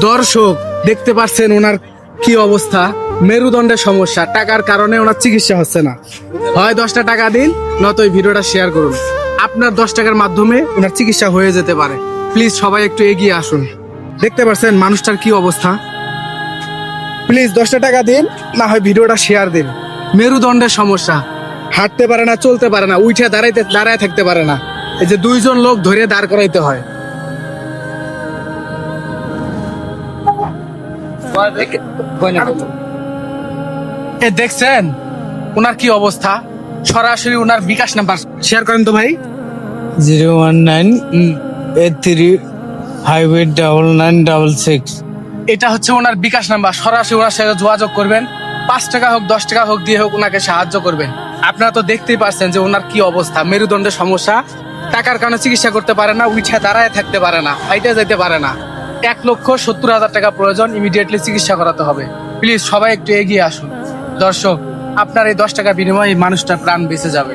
দর্শক দেখতে পাচ্ছেন ওনার কি অবস্থা, মেরুদণ্ডের সমস্যা, টাকার কারণে ওনার চিকিৎসা হচ্ছে না। হয় 10টা টাকা দিন, নয়তো এই ভিডিওটা শেয়ার করুন। আপনার 10 টাকার মাধ্যমে ওনার চিকিৎসা হয়ে যেতে পারে। প্লিজ সবাই একটু এগিয়ে আসুন। দেখতে পাচ্ছেন মানুষটার কি অবস্থা। প্লিজ 10টা টাকা দিন, না হয় ভিডিওটা শেয়ার দিন। মেরুদণ্ডের সমস্যা, হাঁটতে পারে না, চলতে পারে না, উঠে দাঁড়ায় থাকতে পারে না। এই যে 2জন লোক ধরে দাঁড় করাইতে হয়। এ দেখছেন ওনার কি অবস্থা। সরাসরি ওনার বিকাশ নাম্বার শেয়ার করেন তো ভাই। 01983589966। এটা হচ্ছে ওনার বিকাশ নাম্বার। সরাসরি ওনার সাথে যোগাযোগ করবেন। 5 টাকা হোক 10 টাকা হোক দিয়ে হোক ওনাকে সাহায্য করবেন। আপনারা তো দেখতেই পারছেন যে ওনার কি অবস্থা, মেরুদণ্ডের সমস্যা, টাকার কারণে চিকিৎসা করতে পারে না, উঠে দাঁড়ায় থাকতে পারে না, হাইটে যেতে পারে না। 1,70,000 টাকা প্রয়োজন, ইমিডিয়েটলি চিকিৎসা করাতে হবে। প্লিজ সবাই একটু এগিয়ে আসুন। দর্শক, আপনার এই 10 টাকা বিনিময়ে এই মানুষটার প্রাণ বেঁচে যাবে।